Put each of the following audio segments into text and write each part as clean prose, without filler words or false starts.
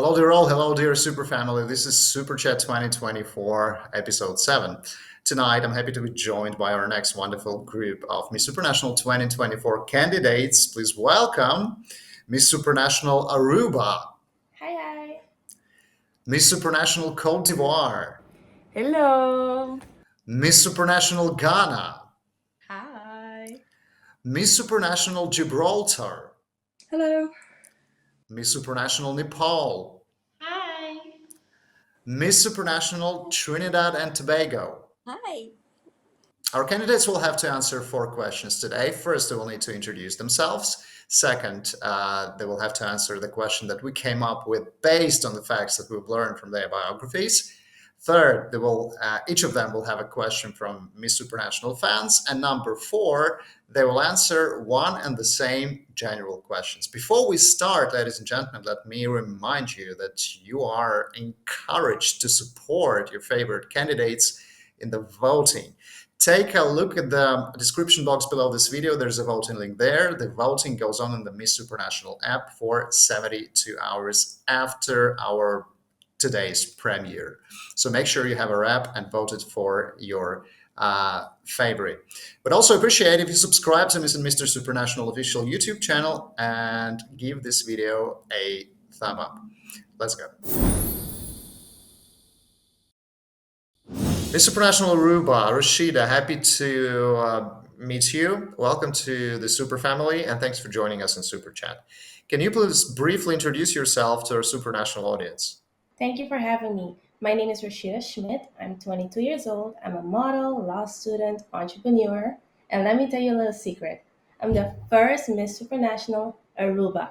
Hello, dear all. Hello, dear Super family. This is Super Chat 2024, episode 7. Tonight, I'm happy to be joined by our next wonderful group of Miss Supranational 2024 candidates. Please welcome Miss Supranational Aruba, Hi, hi. Miss Supranational Cote d'Ivoire, Hello. Miss Supranational Ghana, Hi. Miss Supranational Gibraltar, Hello. Miss Supranational Nepal, Hi. Miss Supranational Trinidad and Tobago. Hi. Our candidates will have to answer 4 questions today. First, they will need to introduce themselves. Second, they will have to answer the question that we came up with based on the facts that we've learned from their biographies. Third, each of them will have a question from Miss Supranational fans. And number 4, they will answer one and the same general questions. Before we start, ladies and gentlemen, let me remind you that you are encouraged to support your favorite candidates in the voting. Take a look at the description box below this video. There's a voting link there. The voting goes on in the Miss Supranational app for 72 hours after our today's premiere. So make sure you have our app and vote it for your favorite. But also appreciate if you subscribe to Miss and Mr. Supranational official YouTube channel and give this video a thumb up. Let's go. Miss Supranational Aruba, Rashida, happy to meet you. Welcome to the Super family, and thanks for joining us in Super Chat. Can you please briefly introduce yourself to our Supranational audience? Thank you for having me. My name is Rashida Schmidt. I'm 22 years old. I'm a model, law student, entrepreneur, and let me tell you a little secret. I'm the first Miss Supranational Aruba.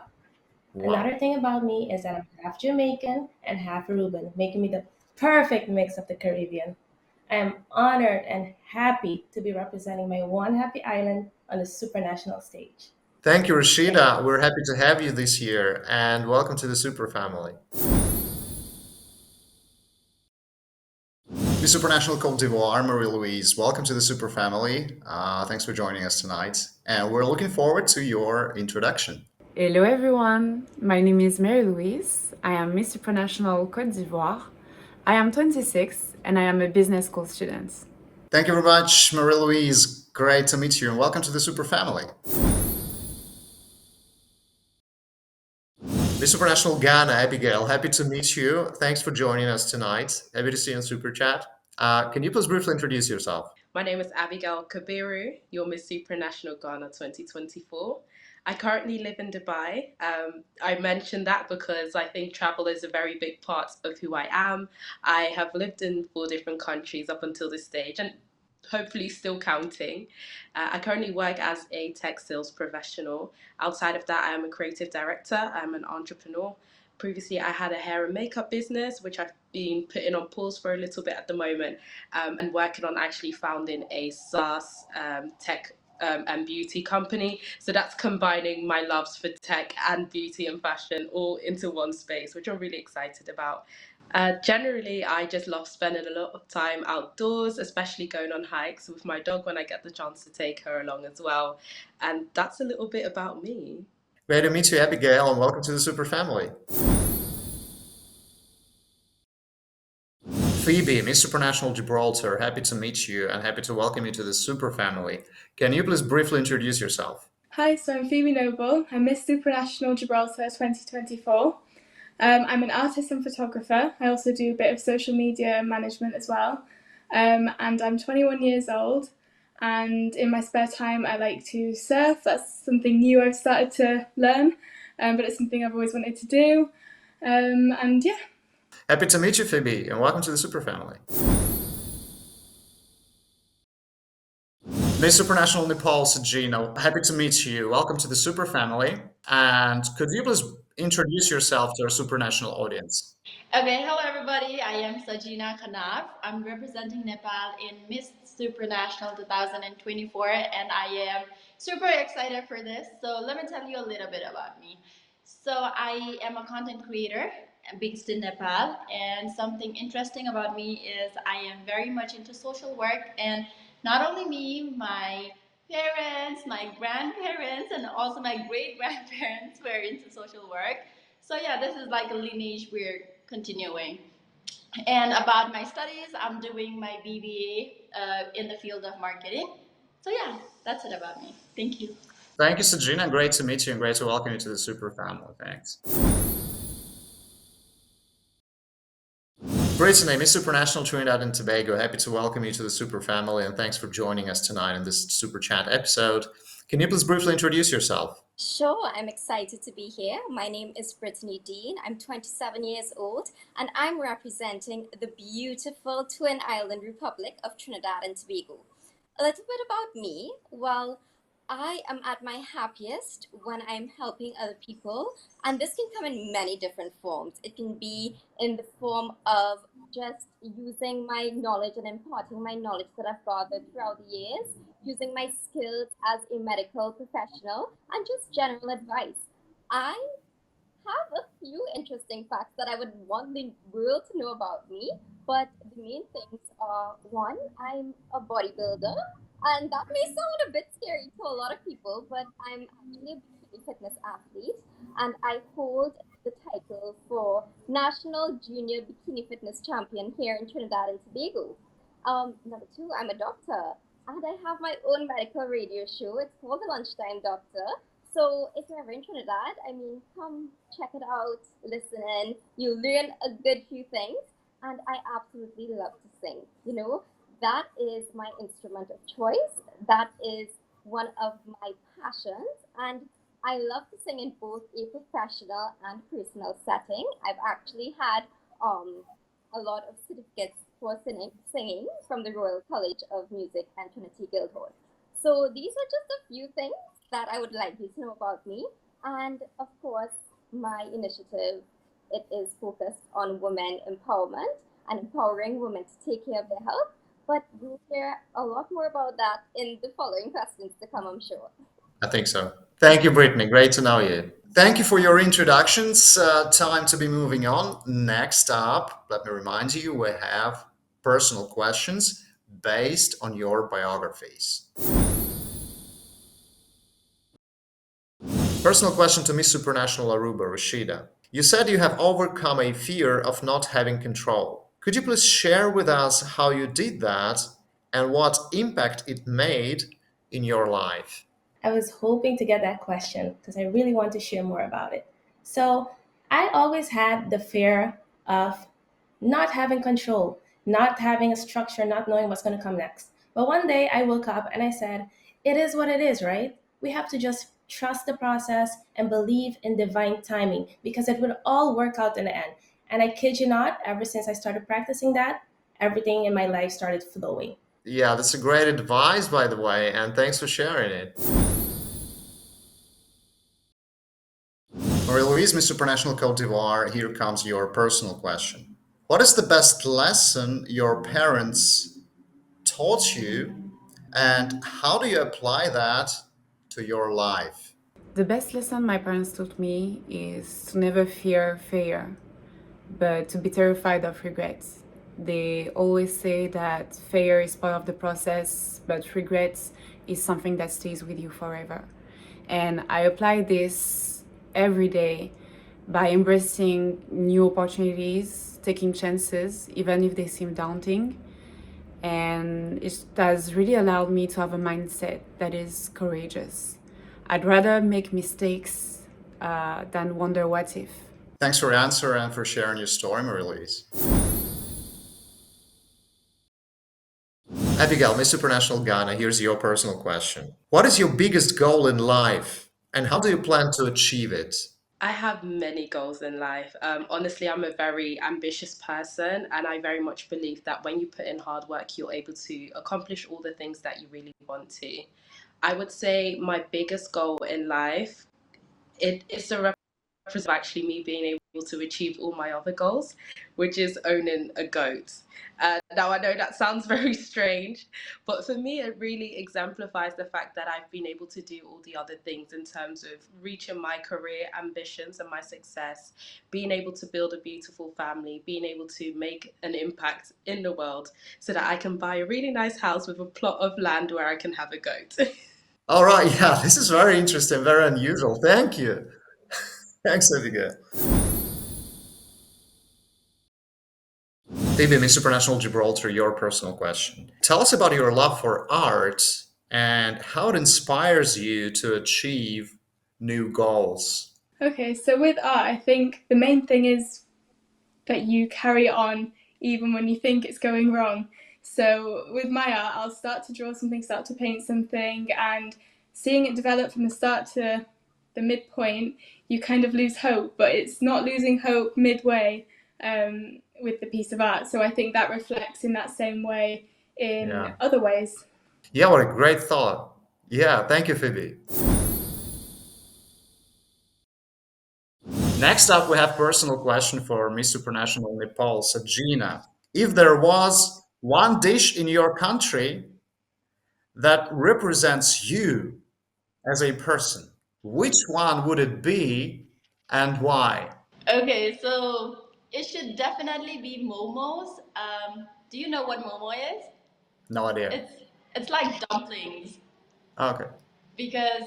Wow. Another thing about me is that I'm half Jamaican and half Aruban, making me the perfect mix of the Caribbean. I am honored and happy to be representing my one happy island on the Supranational stage. Thank you, Rashida. We're happy to have you this year, and welcome to the Super family. Miss Supranational Cote d'Ivoire, Marie-Louise, welcome to the Super family. Thanks for joining us tonight, and we're looking forward to your introduction. Hello, everyone. My name is Mary-Louise. I am Miss Supranational Cote d'Ivoire. I am 26, and I am a business school student. Thank you very much, Marie-Louise. Great to meet you, and welcome to the Super family. Miss Supranational Ghana, Abigail, happy to meet you. Thanks for joining us tonight. Happy to see you in Super Chat. Can you please briefly introduce yourself? My name is Abigail Kabiru, your Miss Supranational Ghana 2024. I currently live in Dubai. I mentioned that because I think travel is a very big part of who I am. I have lived in 4 different countries up until this stage and hopefully still counting. I currently work as a tech sales professional. Outside of that, I am a creative director. I'm an entrepreneur. Previously, I had a hair and makeup business, which I've been putting on pause for a little bit at the moment, and working on actually founding a SaaS tech and beauty company. So that's combining my loves for tech and beauty and fashion all into one space, which I'm really excited about. Generally, I just love spending a lot of time outdoors, especially going on hikes with my dog when I get the chance to take her along as well. And that's a little bit about me. Great to meet you, Abigail, and welcome to the Super family. Phoebe, Miss Supranational Gibraltar, happy to meet you and happy to welcome you to the Super family. Can you please briefly introduce yourself? Hi, so I'm Phoebe Noble. I'm Miss Supranational Gibraltar 2024. I'm an artist and photographer. I also do a bit of social media management as well. And I'm 21 years old. And in my spare time, I like to surf. That's something new I've started to learn, but it's something I've always wanted to do. And yeah. Happy to meet you, Phoebe, and welcome to the Super family. Miss Supranational Nepal Sajino, happy to meet you. Welcome to the Super family. And could you please introduce yourself to our Supranational audience? Okay, hello everybody. I am Sajina Khanaf. I'm representing Nepal in Miss Supranational 2024 and I am super excited for this. So let me tell you a little bit about me. So I am a content creator based in Nepal, and something interesting about me is I am very much into social work, and not only me, my parents, my grandparents, and also my great grandparents were into social work. So yeah, this is like a lineage we're continuing. And about my studies, I'm doing my BBA in the field of marketing. So yeah, that's it about me. Thank you. Thank you, Sajina. Great to meet you and great to welcome you to the Super family. Thanks. Brittany, Miss Supranational Trinidad and Tobago, happy to welcome you to the Super family and thanks for joining us tonight in this Super Chat episode. Can you please briefly introduce yourself? Sure, I'm excited to be here. My name is Brittany Dean. I'm 27 years old and I'm representing the beautiful Twin Island Republic of Trinidad and Tobago. A little bit about me. Well, I am at my happiest when I'm helping other people, and this can come in many different forms. It can be in the form of just using my knowledge and imparting my knowledge that I've gathered throughout the years, using my skills as a medical professional, and just general advice. I have a few interesting facts that I would want the world to know about me. But the main things are one, I'm a bodybuilder, and that may sound a bit scary to a lot of people, but I'm actually a bikini fitness athlete, and I hold the title for National Junior Bikini Fitness Champion here in Trinidad and Tobago. Number two, I'm a doctor, and I have my own medical radio show. It's called The Lunchtime Doctor, so if you're ever in Trinidad, I mean, come check it out, listen in. You'll learn a good few things. And I absolutely love to sing. That is my instrument of choice. That is one of my passions. And I love to sing in both a professional and personal setting. I've actually had a lot of certificates for singing from the Royal College of Music and Trinity Guildhall. So these are just a few things that I would like you to know about me. And of course, my initiative, it is focused on women empowerment and empowering women to take care of their health. But we'll hear a lot more about that in the following questions to come, I'm sure. I think so. Thank you, Brittany. Great to know you. Thank you for your introductions. Time to be moving on. Next up, let me remind you, we have personal questions based on your biographies. Personal question to Miss Supranational Aruba, Rashida. You said you have overcome a fear of not having control. Could you please share with us how you did that and what impact it made in your life? I was hoping to get that question because I really want to share more about it. So, I always had the fear of not having control, not having a structure, not knowing what's going to come next. But one day I woke up and I said, it is what it is, right? We have to just trust the process and believe in divine timing because it would all work out in the end. And I kid you not, ever since I started practicing that, everything in my life started flowing. Yeah, that's a great advice, by the way, and thanks for sharing it. Marie Louise, Miss Supranational Cote d'Ivoire, here comes your personal question. What is the best lesson your parents taught you, and how do you apply that to your life? The best lesson my parents taught me is to never fear failure, but to be terrified of regrets. They always say that failure is part of the process, but regrets is something that stays with you forever. And I apply this every day by embracing new opportunities, taking chances, even if they seem daunting. And it has really allowed me to have a mindset that is courageous. I'd rather make mistakes than wonder what if. Thanks for your answer and for sharing your story, Marie-Louise. Abigail, Miss Supranational Ghana, here's your personal question. What is your biggest goal in life, and how do you plan to achieve it? I have many goals in life. Honestly, I'm a very ambitious person, and I very much believe that when you put in hard work, you're able to accomplish all the things that you really want to. I would say my biggest goal in life, it's a represent actually me being able to achieve all my other goals, which is owning a goat. Now I know that sounds very strange, but for me it really exemplifies the fact that I've been able to do all the other things in terms of reaching my career ambitions and my success, being able to build a beautiful family, being able to make an impact in the world so that I can buy a really nice house with a plot of land where I can have a goat. All right, yeah, this is very interesting, very unusual. Thank you. Thanks, Abigail. Phoebe, Miss Supranational Gibraltar, your personal question. Tell us about your love for art and how it inspires you to achieve new goals. Okay, so with art, I think the main thing is that you carry it on even when you think it's going wrong. So with my art, I'll start to draw something, start to paint something, and seeing it develop from the start to the midpoint, you kind of lose hope, but it's not losing hope midway with the piece of art. So I think that reflects in that same way in other ways. Yeah, what a great thought. Yeah, thank you, Phoebe. Next up, we have personal question for Miss Supranational Nepal, Sajina. If there was one dish in your country that represents you as a person, which one would it be and why? Okay, so it should definitely be momos. Do you know what momo is? No idea. It's it's like dumplings. Okay. Because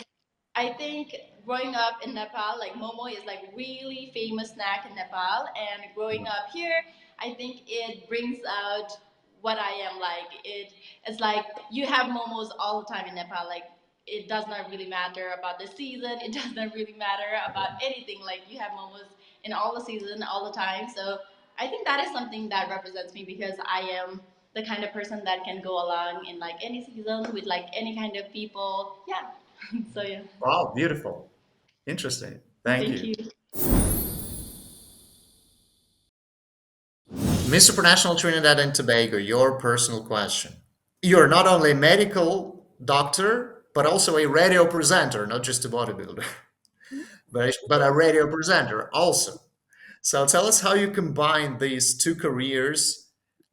I think growing up in Nepal, like momo is like really famous snack in Nepal, and growing up here, I think it brings out what I am like. It's like you have momos all the time in Nepal. Like it does not really matter about the season. It does not really matter about anything. Like you have momos in all the season, all the time. So I think that is something that represents me because I am the kind of person that can go along in like any season with like any kind of people. Yeah. So yeah. Wow, beautiful. Interesting. Thank Thank you. you. Miss Supranational Trinidad and Tobago, your personal question. You're not only a medical doctor, but also a radio presenter, not just a bodybuilder, but a radio presenter also. So tell us how you combine these two careers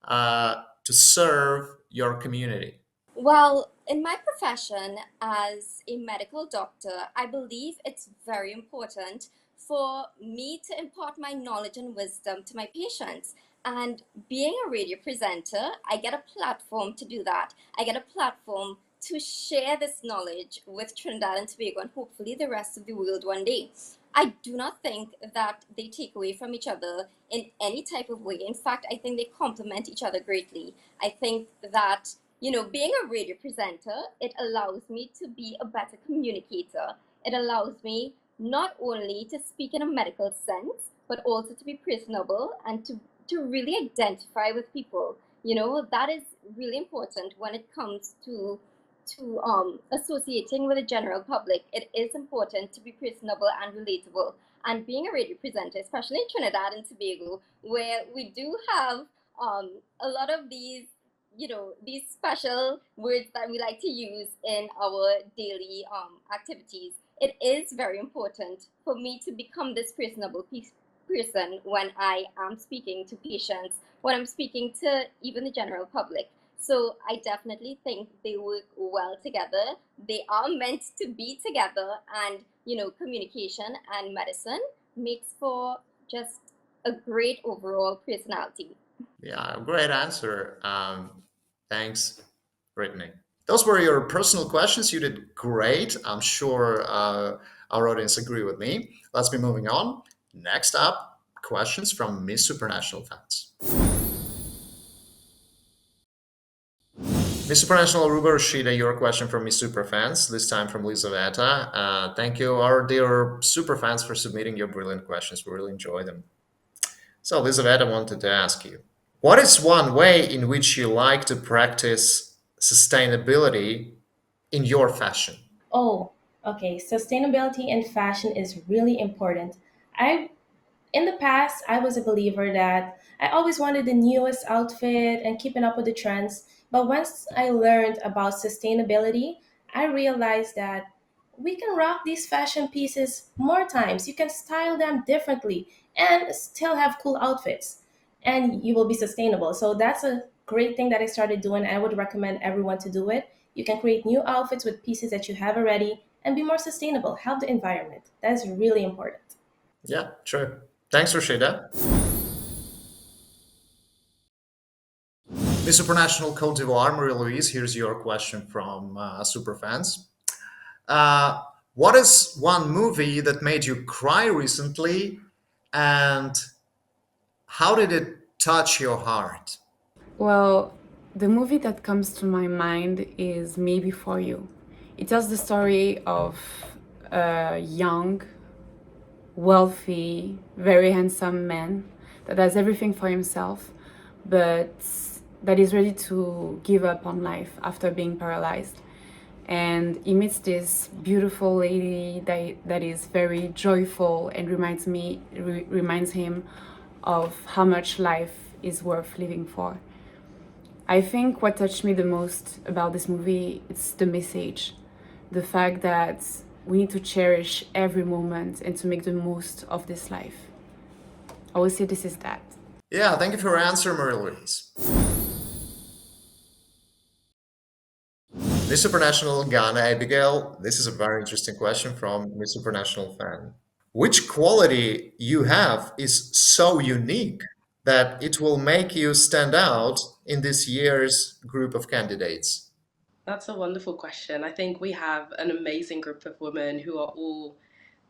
to serve your community. Well, in my profession as a medical doctor, I believe it's very important for me to impart my knowledge and wisdom to my patients. And being a radio presenter, I get a platform to do that. I get a platform to share this knowledge with Trinidad and Tobago and hopefully the rest of the world one day. I do not think that they take away from each other in any type of way. In fact, I think they complement each other greatly. I think that being a radio presenter, it allows me to be a better communicator. It allows me not only to speak in a medical sense, but also to be personable and to really identify with people. That is really important when it comes to associating with the general public. It is important to be personable and relatable. And being a radio presenter, especially in Trinidad and Tobago, where we do have a lot of these special words that we like to use in our daily activities, it is very important for me to become this personable person when I am speaking to patients, when I'm speaking to even the general public. So I definitely think they work well together. They are meant to be together, and communication and medicine makes for just a great overall personality. Yeah, great answer. Thanks, Brittany. Those were your personal questions. You did great. I'm sure our audience agree with me. Let's be moving on. Next up, questions from Miss Supranational fans. Miss Supranational Ruba Rashida, your question from Miss Super fans, this time from Lizaveta. Thank you, our dear super fans, for submitting your brilliant questions. We really enjoy them. So, Lizaveta wanted to ask you, what is one way in which you like to practice sustainability in your fashion? Oh, okay. Sustainability in fashion is really important. I In the past, I was a believer that I always wanted the newest outfit and keeping up with the trends. But once I learned about sustainability, I realized that we can rock these fashion pieces more times. You can style them differently and still have cool outfits, and you will be sustainable. So that's a great thing that I started doing. I would recommend everyone to do it. You can create new outfits with pieces that you have already and be more sustainable, help the environment. That is really important. Yeah, true. Thanks, Rashida. Miss Supranational Cote d'Ivoire, Marie Louise, here's your question from Superfans. Uh, what is one movie that made you cry recently, and how did it touch your heart? Well, the movie that comes to my mind is Me Before You. It tells the story of a young, wealthy, very handsome man that has everything for himself, but that is ready to give up on life after being paralyzed. And he meets this beautiful lady that is very joyful and reminds him of how much life is worth living for. I think what touched me the most about this movie is the message, the fact that we need to cherish every moment and to make the most of this life. I would say this is that. Yeah, thank you for your answer, Marie-Louise. Miss Supranational Ghana Abigail, this is a very interesting question from Miss Supranational fan. Which quality you have is so unique that it will make you stand out in this year's group of candidates? That's a wonderful question. I think we have an amazing group of women who are all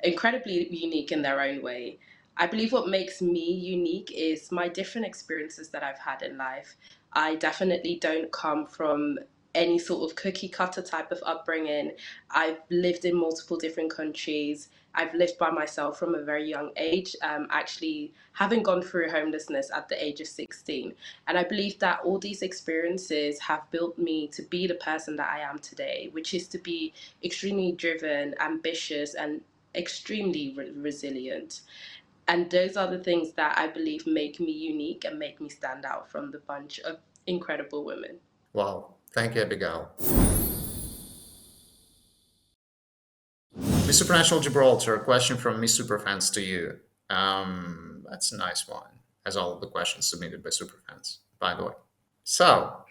incredibly unique in their own way. I believe what makes me unique is my different experiences that I've had in life. I definitely don't come from any sort of cookie cutter type of upbringing. I've lived in multiple different countries. I've lived by myself from a very young age, actually having gone through homelessness at the age of 16. And I believe that all these experiences have built me to be the person that I am today, which is to be extremely driven, ambitious, and extremely resilient. And those are the things that I believe make me unique and make me stand out from the bunch of incredible women. Wow, thank you, Abigail. Miss Supranational Gibraltar, a question from Miss Superfans to you. That's a nice one, as all of the questions submitted by Superfans, by the way. So,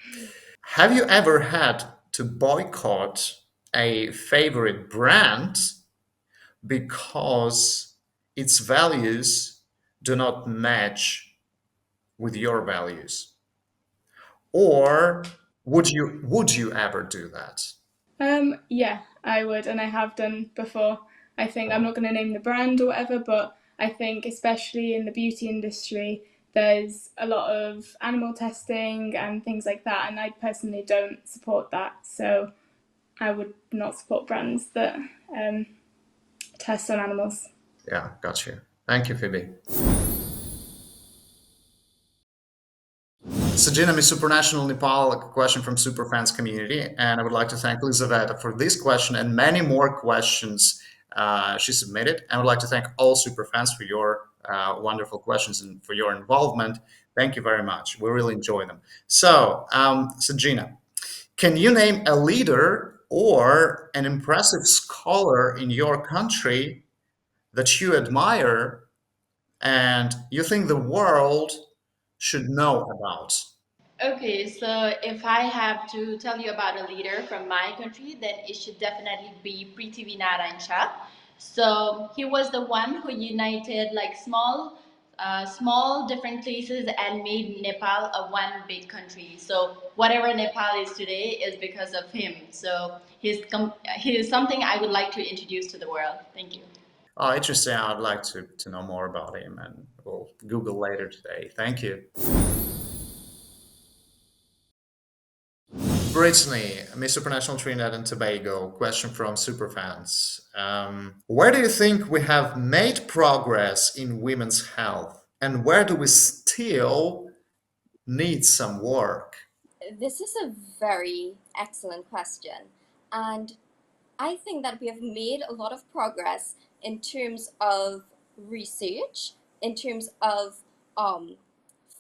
have you ever had to boycott a favorite brand because its values do not match with your values? Or would you ever do that? Yeah, I would, and I have done before. I think I'm not going to name the brand or whatever, but I think especially in the beauty industry, there's a lot of animal testing and things like that, and I personally don't support that. So I would not support brands that test on animals. Yeah, got you. Thank you, Phoebe. Sajina is Supranational Nepal, a question from Superfans community, and I would like to thank Elizaveta for this question and many more questions she submitted. And I would like to thank all Superfans for your wonderful questions and for your involvement. Thank you very much. We really enjoy them. So, Sajina, can you name a leader or an impressive scholar in your country that you admire and you think the world should know about? Okay, so if I have to tell you about a leader from my country, then it should definitely be Prithviraj. So he was the one who united like small different places and made Nepal a one big country. So whatever Nepal is today is because of him. So he is something I would like to introduce to the world. Thank you. Oh, interesting. I'd like to know more about him and we'll Google later today. Thank you. Brittany, Miss Supranational Trinidad and Tobago, question from Superfans. Where do you think we have made progress in women's health? And where do we still need some work? This is a very excellent question. And I think that we have made a lot of progress in terms of research, in terms of um,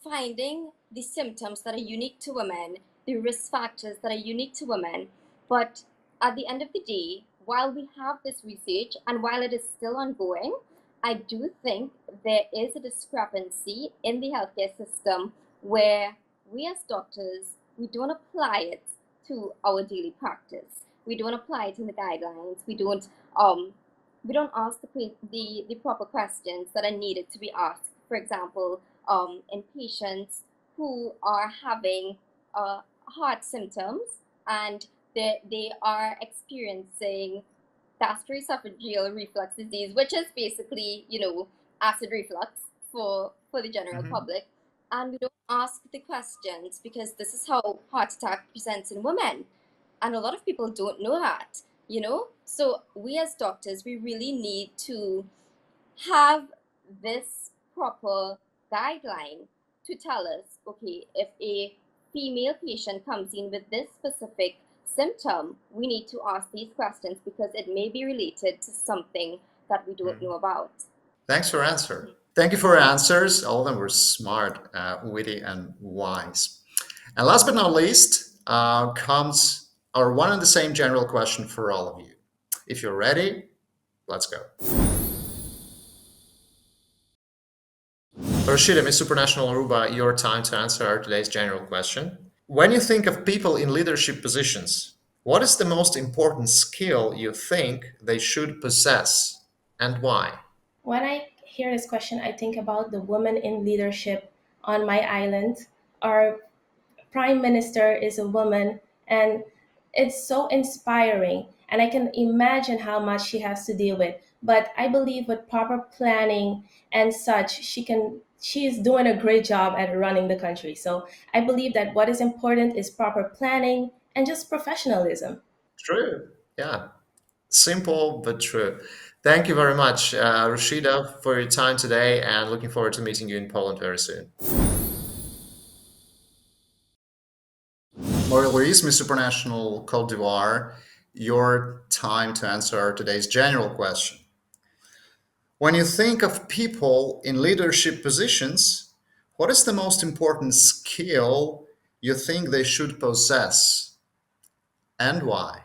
finding the symptoms that are unique to women, the risk factors that are unique to women. But at the end of the day, while we have this research and while it is still ongoing, I do think there is a discrepancy in the healthcare system where we as doctors, we don't apply it to our daily practice. We don't apply it in the guidelines. We don't ask the proper questions that are needed to be asked. For example, in patients who are having heart symptoms and they are experiencing gastroesophageal reflux disease, which is basically, acid reflux for the general Mhm. public. And we don't ask the questions because this is how heart attack presents in women. And a lot of people don't know that, you know? So we as doctors, we really need to have this proper guideline to tell us, okay, if a female patient comes in with this specific symptom, we need to ask these questions because it may be related to something that we don't know about. Thanks for answer. Thank you for your answers. All of them were smart, witty, and wise. And last but not least, comes our one and the same general question for all of you. If you're ready, let's go. Rashida, Miss Supranational Aruba, your time to answer today's general question. When you think of people in leadership positions, what is the most important skill you think they should possess and why? When I hear this question, I think about the women in leadership on my island. Our prime minister is a woman, and it's so inspiring. And I can imagine how much she has to deal with. But I believe with proper planning and such, she is doing a great job at running the country. So I believe that what is important is proper planning and just professionalism. True. Yeah. Simple but true. Thank you very much, Rashida, for your time today, and looking forward to meeting you in Poland very soon. Marie-Louise, Miss Supranational Côte d'Ivoire, your time to answer today's general question. When you think of people in leadership positions, what is the most important skill you think they should possess and why?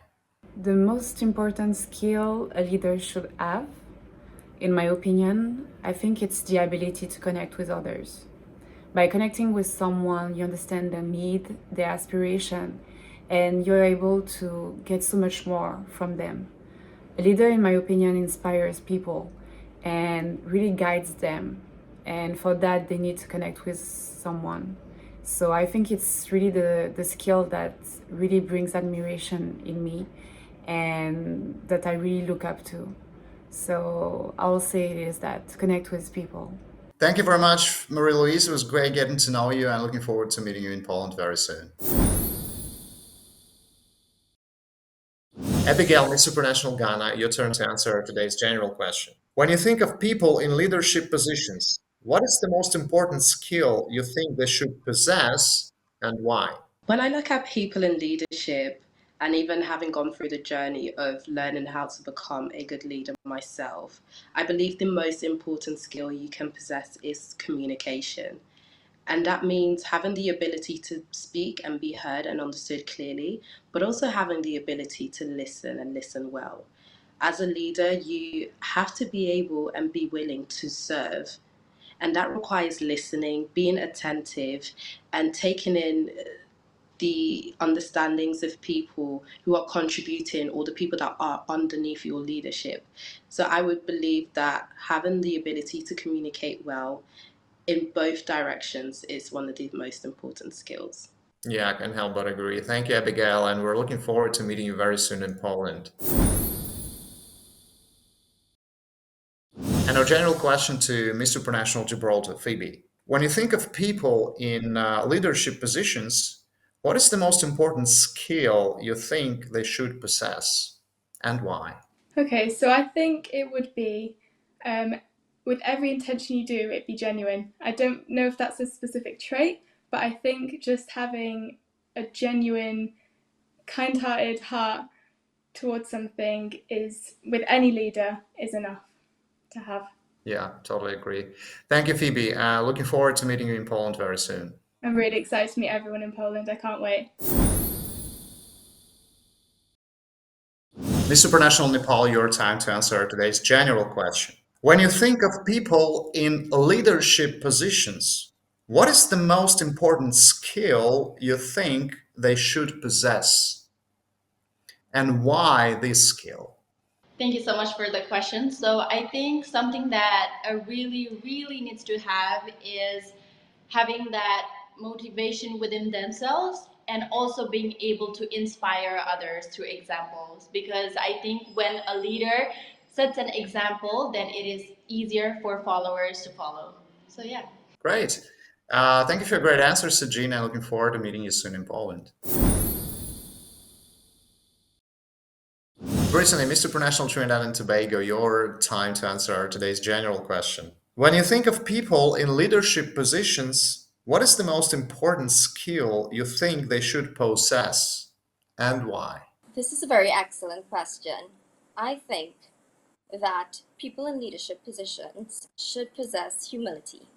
The most important skill a leader should have, in my opinion, I think it's the ability to connect with others. By connecting with someone, you understand their need, their aspiration, and you're able to get so much more from them. A leader, in my opinion, inspires people and really guides them. And for that, they need to connect with someone. So I think it's really the skill that really brings admiration in me and that I really look up to. So I'll say it is that connect with people. Thank you very much, Marie-Louise. It was great getting to know you and looking forward to meeting you in Poland very soon. Abigail, Miss Supranational Ghana, your turn to answer today's general question. When you think of people in leadership positions, what is the most important skill you think they should possess and why? When I look at people in leadership, and even having gone through the journey of learning how to become a good leader myself, I believe the most important skill you can possess is communication. And that means having the ability to speak and be heard and understood clearly, but also having the ability to listen and listen well. As a leader, you have to be able and be willing to serve. And that requires listening, being attentive, and taking in the understandings of people who are contributing or the people that are underneath your leadership. So I would believe that having the ability to communicate well in both directions is one of the most important skills. Yeah, I can help but agree. Thank you, Abigail, and we're looking forward to meeting you very soon in Poland. And our general question to Miss Supranational Gibraltar, Phoebe. When you think of people in leadership positions, what is the most important skill you think they should possess and why? Okay, so I think it would be with every intention you do, it be genuine. I don't know if that's a specific trait, but I think just having a genuine, kind hearted heart towards something is, with any leader, is enough to have. Yeah, totally agree. Thank you, Phoebe. Looking forward to meeting you in Poland very soon. I'm really excited to meet everyone in Poland. I can't wait. Miss Supranational Nepal, your time to answer today's general question. When you think of people in leadership positions, what is the most important skill you think they should possess and why this skill? Thank you so much for the question. So I think something that a really needs to have is having that motivation within themselves and also being able to inspire others through examples. Because I think when a leader sets an example, then it is easier for followers to follow. So yeah. Great. Thank you for your great answers, Sajina. Looking forward to meeting you soon in Poland. Brittany, Mr. Supernational Trinidad and Tobago, your time to answer today's general question. When you think of people in leadership positions, what is the most important skill you think they should possess and why? This is a very excellent question. I think that people in leadership positions should possess humility.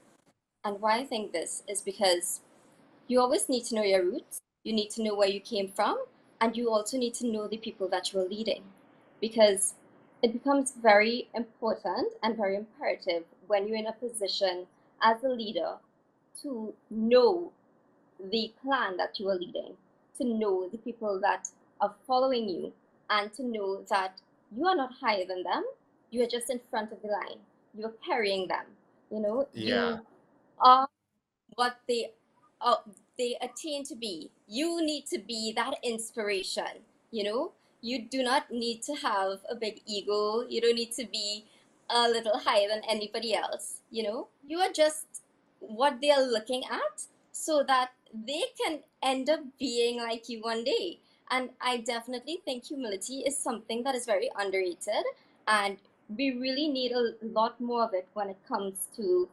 And why I think this is because you always need to know your roots, you need to know where you came from, and you also need to know the people that you are leading. Because it becomes very important and very imperative when you're in a position as a leader to know the clan that you are leading, to know the people that are following you, and to know that you are not higher than them, you are just in front of the line. You're carrying them. Yeah. You are what uh, they attain to be. You need to be that inspiration. You know, you do not need to have a big ego. You don't need to be a little higher than anybody else. You are just what they are looking at, so that they can end up being like you one day. And I definitely think humility is something that is very underrated, and we really need a lot more of it when it comes to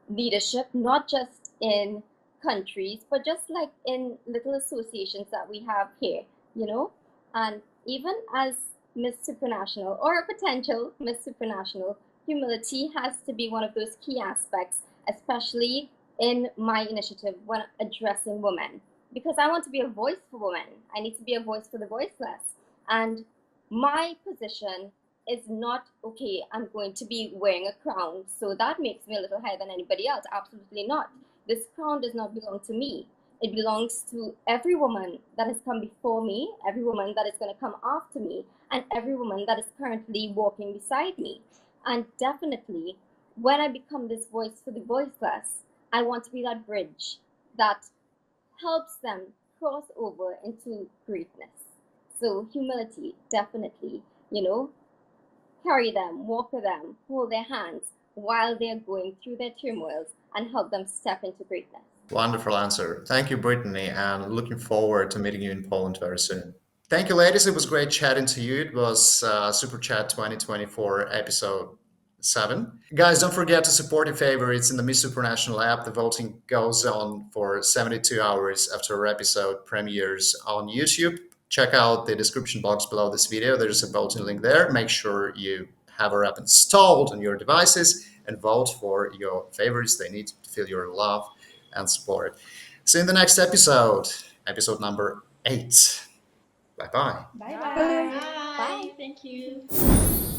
leadership, not just in countries, but just like in little associations that we have here, you know? And even as Miss Supranational or a potential Miss Supranational, humility has to be one of those key aspects, especially in my initiative when addressing women. Because I want to be a voice for women, I need to be a voice for the voiceless. And my position is not okay, I'm going to be wearing a crown, so that makes me a little higher than anybody else. Absolutely not. This crown does not belong to me. It belongs to every woman that has come before me, every woman that is going to come after me, and every woman that is currently walking beside me. And definitely, when I become this voice for the voiceless, I want to be that bridge that helps them cross over into greatness. So, humility, definitely, you know, carry them, walk with them, hold their hands while they're going through their turmoils, and help them step into greatness. Wonderful answer. Thank you, Brittany, and looking forward to meeting you in Poland very soon. Thank you, ladies. It was great chatting to you. It was Super Chat 2024, episode 7. Guys, don't forget to support your favorites in the Miss Supranational app. The voting goes on for 72 hours after our episode premieres on YouTube. Check out the description box below this video. There's a voting link there. Make sure you have our app installed on your devices and vote for your favorites. They need to feel your love and support. See you in the next episode, episode number 8. Bye-bye. Bye Bye. bye. Bye. Bye. Thank you.